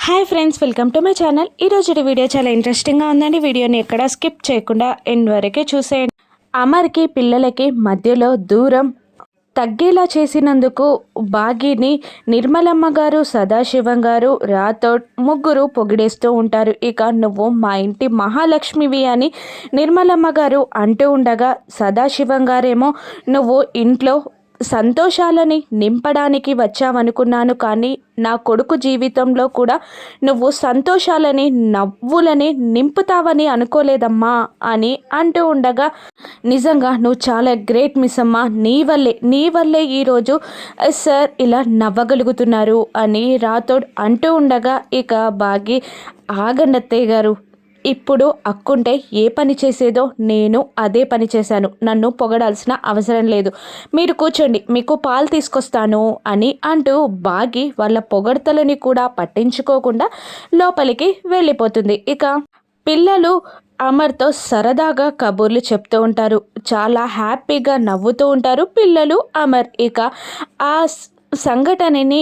Hi friends, welcome to my channel. ఈరోజు video చాలా ఇంట్రెస్టింగ్గా ఉందండి. వీడియోని ఎక్కడ స్కిప్ చేయకుండా ఎండ్ వరకే చూసేయండి. అమర్కి పిల్లలకి మధ్యలో దూరం తగ్గేలా చేసినందుకు బాగీని నిర్మలమ్మ గారు, సదాశివం గారు, రాథోడ్ ముగ్గురు పొగిడేస్తూ ఉంటారు. ఇక నువ్వు మా ఇంటి మహాలక్ష్మివి అని నిర్మలమ్మ గారు అంటూ ఉండగా, సదాశివం గారేమో నువ్వు ఇంట్లో సంతోషాలని నింపడానికి వచ్చావనుకున్నాను, కానీ నా కొడుకు జీవితంలో కూడా నువ్వు సంతోషాలని నవ్వులని నింపుతావని అనుకోలేదమ్మా అని అంటూ ఉండగా, నిజంగా నువ్వు చాలా గ్రేట్ మిస్ అమ్మా, నీ వల్లే ఈరోజు సార్ ఇలా నవ్వగలుగుతున్నారు అని రాథోడ్ అంటూ ఉండగా, ఇక బాగి ఆగండత్తయ్య గారు, ఇప్పుడు అక్కుంటే ఏ పని చేసేదో నేను అదే పని చేశాను, నన్ను పొగడాల్సిన అవసరం లేదు, మీరు కూర్చోండి, మీకు పాలు తీసుకొస్తాను అని అంటూ బాగి వాళ్ళ పొగడ్తలని కూడా పట్టించుకోకుండా లోపలికి వెళ్ళిపోతుంది. ఇక పిల్లలు అమర్తో సరదాగా కబుర్లు చెప్తూ ఉంటారు, చాలా హ్యాపీగా నవ్వుతూ ఉంటారు పిల్లలు, అమర్. ఇక ఆ సంఘటనని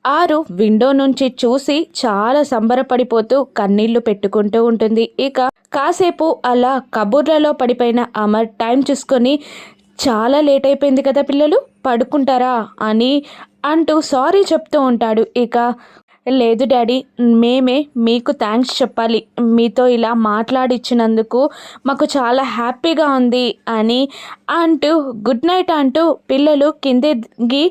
ఆరు విండో నుంచి చూసి చాలా సంబరపడిపోతూ కన్నీళ్లు పెట్టుకుంటూ ఉంటుంది. ఇక కాసేపు అలా కబుర్లలో పడిపోయిన అమర్ టైం చూసుకొని, చాలా లేట్ అయిపోయింది కదా పిల్లలు, పడుకుంటారా అని అంటూ సారీ చెప్తూ ఉంటాడు. ఇక లేదు డాడీ, మేమే మీకు థ్యాంక్స్ చెప్పాలి, మీతో ఇలా మాట్లాడిచ్చినందుకు మాకు చాలా హ్యాపీగా ఉంది అని అంటూ గుడ్ నైట్ అంటూ పిల్లలు కిందకి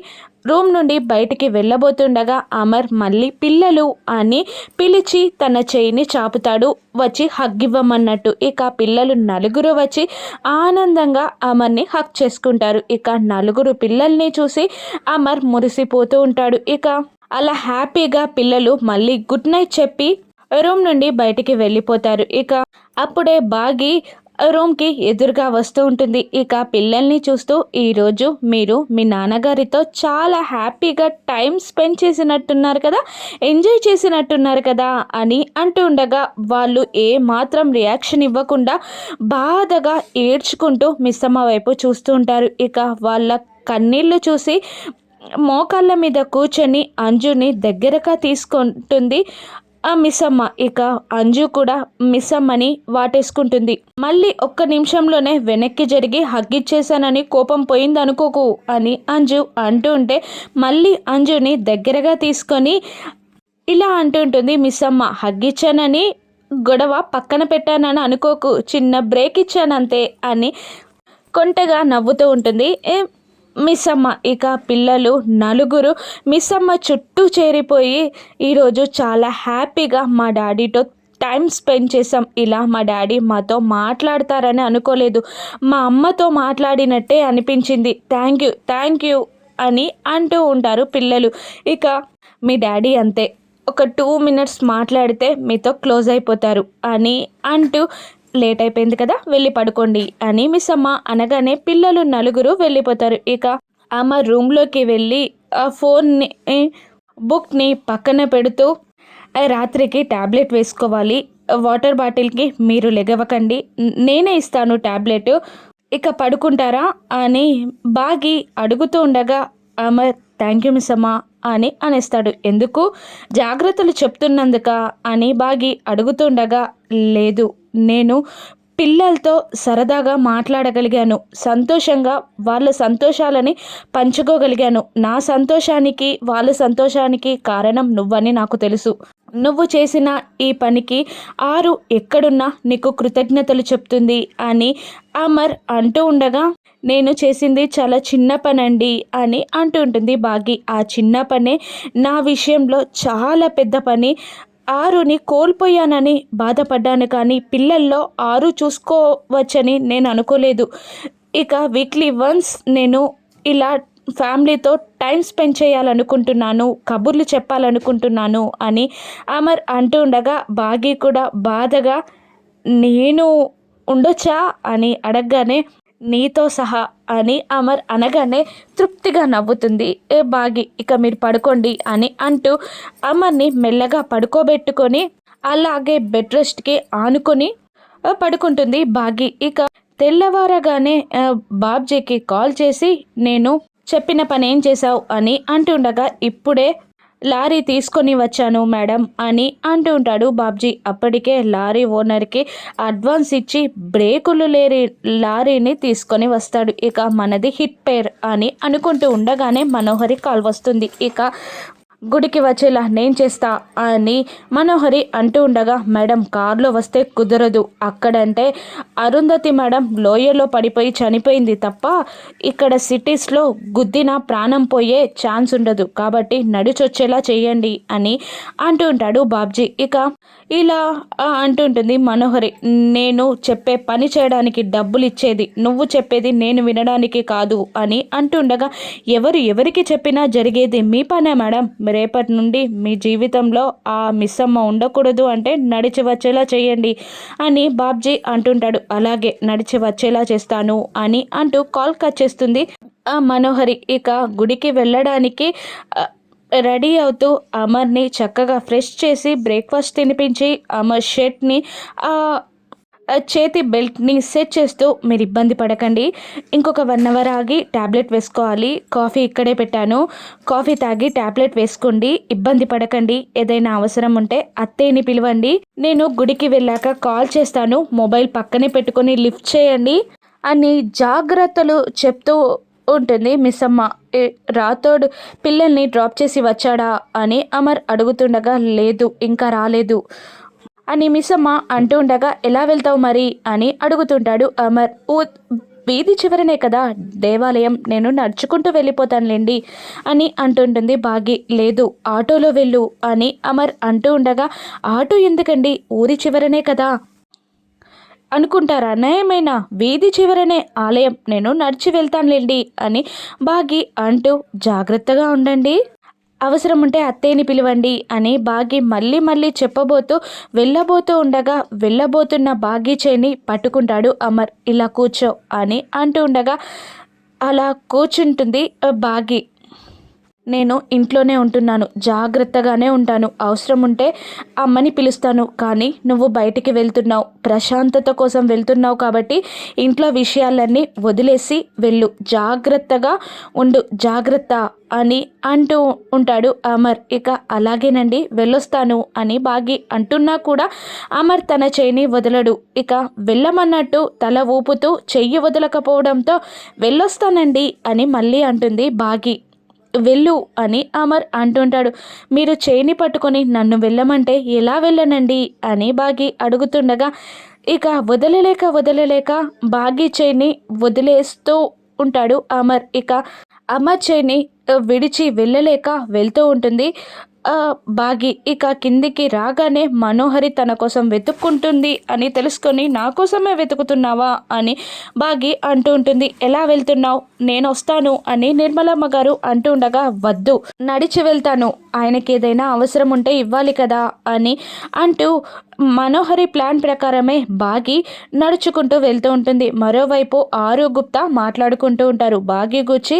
రూమ్ నుండి బయటికి వెళ్ళబోతుండగా, అమర్ మళ్ళీ పిల్లలు అని పిలిచి తన చేయిని చాపుతాడు, వచ్చి హగ్ ఇవ్వమన్నట్టు. ఇక పిల్లలు నలుగురు వచ్చి ఆనందంగా అమర్ని హగ్ చేసుకుంటారు. ఇక నలుగురు పిల్లల్ని చూసి అమర్ మురిసిపోతూ ఉంటాడు. ఇక అలా హ్యాపీగా పిల్లలు మళ్ళీ గుడ్ నైట్ చెప్పి రూమ్ నుండి బయటికి వెళ్ళిపోతారు. ఇక అప్పుడే బాగి రూమ్కి ఎదురుగా వస్తూ ఉంటుంది. ఇక పిల్లల్ని చూస్తూ, ఈరోజు మీరు మీ నాన్నగారితో చాలా హ్యాపీగా టైం స్పెండ్ చేసినట్టున్నారు కదా, ఎంజాయ్ చేసినట్టున్నారు కదా అని అంటూ ఉండగా, వాళ్ళు ఏ మాత్రం రియాక్షన్ ఇవ్వకుండా బాధగా ఏడ్చుకుంటూ మిస్సమ్మ వైపు చూస్తూ ఉంటారు. ఇక వాళ్ళ కన్నీళ్లు చూసి మోకాళ్ళ మీద కూర్చొని అంజుని దగ్గరగా తీసుకుంటుంది ఆ మిస్సమ్మ. ఇక అంజు కూడా మిస్సమ్మని వాటేసుకుంటుంది. మళ్ళీ ఒక్క నిమిషంలోనే వెనక్కి జరిగి హగ్గిచ్చేసానని కోపం పోయింది అనుకోకు అని అంజు అంటూ ఉంటే, మళ్ళీ అంజుని దగ్గరగా తీసుకొని ఇలా అంటుంటుంది మిస్సమ్మ, హగ్గిచ్చానని గొడవ పక్కన పెట్టానని అనుకోకు, చిన్న బ్రేక్ ఇచ్చానంతే అని కొంటగా నవ్వుతూ ఉంటుంది మిస్సమ్మ. ఇక పిల్లలు నలుగురు మిస్సమ్మ చుట్టూ చేరిపోయి, ఈరోజు చాలా హ్యాపీగా మా డాడీతో టైం స్పెండ్ చేసాం, ఇలా మా డాడీ మాతో మాట్లాడతారని అనుకోలేదు, మా అమ్మతో మాట్లాడినట్టే అనిపించింది, థ్యాంక్ యూ అని అంటూ ఉంటారు పిల్లలు. ఇక మీ డాడీ అంతే, ఒక 2 minutes మాట్లాడితే మీతో క్లోజ్ అయిపోతారు అని అంటూ, లేట్ అయిపోయింది కదా, వెళ్ళి పడుకోండి అని మిస్సమ్మ అనగానే పిల్లలు నలుగురు వెళ్ళిపోతారు. ఇక ఆమె రూమ్లోకి వెళ్ళి ఆ ఫోన్ని బుక్ని పక్కన పెడుతూ, రాత్రికి ట్యాబ్లెట్ వేసుకోవాలి, వాటర్ బాటిల్కి మీరు లెగవకండి, నేనే ఇస్తాను ట్యాబ్లెట్, ఇక పడుకుంటారా అని బాగి అడుగుతూ ఉండగా, అమర్ థ్యాంక్ యూ మిస్సమ్మ అని అనేస్తాడు. ఎందుకు, జాగ్రత్తలు చెప్తున్నందుక అని బాగి అడుగుతుండగా, లేదు, నేను పిల్లలతో సరదాగా మాట్లాడగలిగాను, సంతోషంగా వాళ్ళ సంతోషాలని పంచుకోగలిగాను, నా సంతోషానికి వాళ్ళ సంతోషానికి కారణం నువ్వని నాకు తెలుసు, నువ్వు చేసిన ఈ పనికి ఆరు ఎక్కడున్నా నీకు కృతజ్ఞతలు చెప్తుంది అని అమర్ అంటూ ఉండగా, నేను చేసింది చాలా చిన్న పనండి అని అంటూ ఉంటుంది బాగి. ఆ చిన్న పనే నా విషయంలో చాలా పెద్ద పని, ఆరుని కోల్పోయానని బాధపడ్డాను, కానీ పిల్లల్లో ఆరు చూసుకోవచ్చని నేను అనుకోలేదు, ఇక వీక్లీ వన్స్ నేను ఇలా ఫ్యామిలీతో టైం స్పెండ్ చేయాలనుకుంటున్నాను, కబుర్లు చెప్పాలనుకుంటున్నాను అని అమర్ అంటూ ఉండగా, బాగి కూడా బాధగా నేను ఉండొచ్చా అని అడగగానే, నీతో సహా అని అమర్ అనగానే తృప్తిగా నవ్వుతుంది బాగి. ఇక మీరు పడుకోండి అని అంటూ అమర్ని మెల్లగా పడుకోబెట్టుకొని అలాగే బెడ్ రెస్ట్కి ఆనుకొని పడుకుంటుంది బాగి. ఇక తెల్లవారగానే బాబ్జీకి కాల్ చేసి, నేను చెప్పిన పని ఏం చేశావు అని అంటుండగా, ఇప్పుడే లారీ తీసుకొని వచ్చాను మేడం అని అంటూ ఉంటాడు బాబ్జీ. అప్పటికే లారీ ఓనర్కి అడ్వాన్స్ ఇచ్చి బ్రేకులు లేని లారీని తీసుకొని వస్తాడు. ఇక మనది హిట్ పేర్ అని అనుకుంటూ ఉండగానే మనోహరి కాల్ వస్తుంది. ఇక గుడికి వచ్చేలా నేను చేస్తా అని మనోహరి అంటూ ఉండగా, మేడం కారులో వస్తే కుదరదు, అక్కడంటే అరుంధతి మేడం లోయలో పడిపోయి చనిపోయింది తప్ప ఇక్కడ సిటీస్లో గుద్దిన ప్రాణం పోయే ఛాన్స్ ఉండదు, కాబట్టి నడిచొచ్చేలా చేయండి అని అంటూ ఉంటాడు బాబ్జీ. ఇక ఇలా అంటుంటుంది మనోహరి, నేను చెప్పే పని చేయడానికి డబ్బులు ఇచ్చేది, నువ్వు చెప్పేది నేను వినడానికి కాదు అని అంటుండగా, ఎవరికి చెప్పినా జరిగేది మీ పనే మేడం, రేపటి నుండి మీ జీవితంలో ఆ మిస్సమ్మ ఉండకూడదు అంటే నడిచి వచ్చేలా చేయండి అని బాబ్జీ అంటుంటాడు. అలాగే నడిచి వచ్చేలా చేస్తాను అని అంటూ కాల్ కట్ చేస్తుంది ఆ మనోహరి. ఇక గుడికి వెళ్ళడానికి రెడీ అవుతూ అమర్ని చక్కగా ఫ్రెష్ చేసి బ్రేక్ఫాస్ట్ తినిపించి అమర్ షర్ట్ని చేతి బెల్ట్ని సెట్ చేస్తూ, మీరు ఇబ్బంది పడకండి, ఇంకొక 1 అవర్ ఆగి ట్యాబ్లెట్ వేసుకోవాలి, కాఫీ ఇక్కడే పెట్టాను, కాఫీ తాగి ట్యాబ్లెట్ వేసుకోండి, ఇబ్బంది పడకండి, ఏదైనా అవసరం ఉంటే అత్తయ్యని పిలవండి, నేను గుడికి వెళ్ళాక కాల్ చేస్తాను, మొబైల్ పక్కనే పెట్టుకొని లిఫ్ట్ చేయండి అని జాగ్రత్తలు చెప్తూ ఉంటుంది మిస్సమ్మ. రాథోడ్ పిల్లల్ని డ్రాప్ చేసి వచ్చాడా అని అమర్ అడుగుతుండగా, లేదు ఇంకా రాలేదు అని మిస్సమ్మ అంటూ ఉండగా, ఎలా వెళ్తావు మరి అని అడుగుతుంటాడు అమర్. వీధి చివరనే కదా దేవాలయం, నేను నడుచుకుంటూ వెళ్ళిపోతానులేండి అని అంటుంటుంది బాగి. లేదు ఆటోలో వెళ్ళు అని అమర్ అంటూ ఉండగా, ఆటో ఎందుకండి, ఊరి చివరనే కదా అనుకుంటారా, నయమైనా వీధి చివరనే ఆలయం, నేను నడిచి వెళ్తానులేండి అని బాగి అంటూ, జాగ్రత్తగా ఉండండి, అవసరం ఉంటే అత్తయ్యని పిలవండి అని బాగి మళ్ళీ వెళ్ళబోతూ ఉండగా, వెళ్ళబోతున్న బాగి చేని పట్టుకుంటాడు అమర్. ఇలా కూర్చో అని అంటూ ఉండగా అలా కూర్చుంటుంది బాగి. నేను ఇంట్లోనే ఉంటున్నాను, జాగ్రత్తగానే ఉంటాను, అవసరం ఉంటే అమ్మని పిలుస్తాను, కానీ నువ్వు బయటికి వెళ్తున్నావు, ప్రశాంతత కోసం వెళ్తున్నావు కాబట్టి ఇంట్లో విషయాలన్నీ వదిలేసి వెళ్ళు, జాగ్రత్తగా ఉండు, జాగ్రత్త అని అంటూ ఉంటాడు అమర్. ఇక అలాగేనండి వెళ్ళొస్తాను అని బాగి అంటున్నా కూడా అమర్ తన చేయిని వదలడు. ఇక వెళ్ళమన్నట్టు తల ఊపుతూ చెయ్యి వదలకపోవడంతో, వెళ్ళొస్తానండి అని మళ్ళీ అంటుంది బాగి. వెళ్ళు అని అమర్ అంటుంటాడు. మీరు చేయిని పట్టుకొని నన్ను వెళ్ళమంటే ఎలా వెళ్ళనండి అని బాగి అడుగుతుండగా, ఇక వదలలేక బాగి చేయిని వదిలేస్తూ ఉంటాడు అమర్. ఇక అమర్ చేయిని విడిచి వెళ్ళలేక వెళ్తూ ఉంటుంది బాగి. ఇక కిందికి రాగానే మనోహరి తన కోసం వెతుక్కుంటుంది అని తెలుసుకొని, నా కోసమే వెతుకుతున్నావా అని బాగి అంటూ ఉంటుంది. ఎలా వెళ్తున్నావు, నేను వస్తాను అని నిర్మలమ్మ గారు అంటూ ఉండగా, వద్దు నడిచి వెళ్తాను, ఆయనకి ఏదైనా అవసరం ఉంటే ఇవ్వాలి కదా అని అంటూ మనోహరి ప్లాన్ ప్రకారమే బాగి నడుచుకుంటూ వెళ్తూ ఉంటుంది. మరోవైపు ఆరు గుప్తా మాట్లాడుకుంటూ ఉంటారు బాగి గురించి,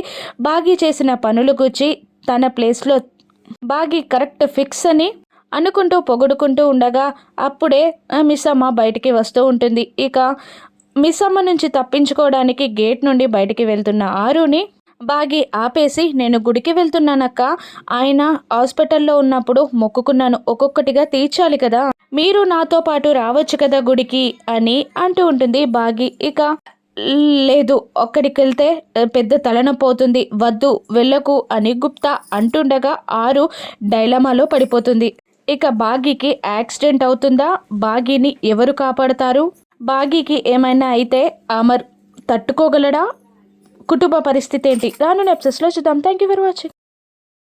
బాగి చేసిన పనులు గురించి, తన ప్లేస్లో బాగి కరెక్ట్ ఫిక్స్ అని అనుకుంటూ పొగుడుకుంటూ ఉండగా, అప్పుడే మిస్సమ్మ బయటికి వస్తూ ఉంటుంది. ఇక మిస్సమ్మ నుంచి తప్పించుకోవడానికి గేట్ నుండి బయటికి వెళ్తున్న ఆరుని బాగి ఆపేసి, నేను గుడికి వెళ్తున్నానక్క, ఆయన హాస్పిటల్లో ఉన్నప్పుడు మొక్కుకున్నాను, ఒక్కొక్కటిగా తీర్చాలి కదా, మీరు నాతో పాటు రావచ్చు కదా గుడికి అని అంటూ ఉంటుంది బాగి. ఇక లేదు, ఒక్కడికి వెళ్తే పెద్ద తలనొప్పి అవుతుంది, వద్దు వెళ్ళకు అని గుప్తా అంటుండగా ఆరు డైలమాలో పడిపోతుంది. ఇక బాగీకి యాక్సిడెంట్ అవుతుందా, బాగీని ఎవరు కాపాడతారు, బాగీకి ఏమైనా అయితే అమర్ తట్టుకోగలడా, కుటుంబ పరిస్థితి ఏంటి, రాను ఎపిసోడ్స్లో చూద్దాం. Thank you for watching.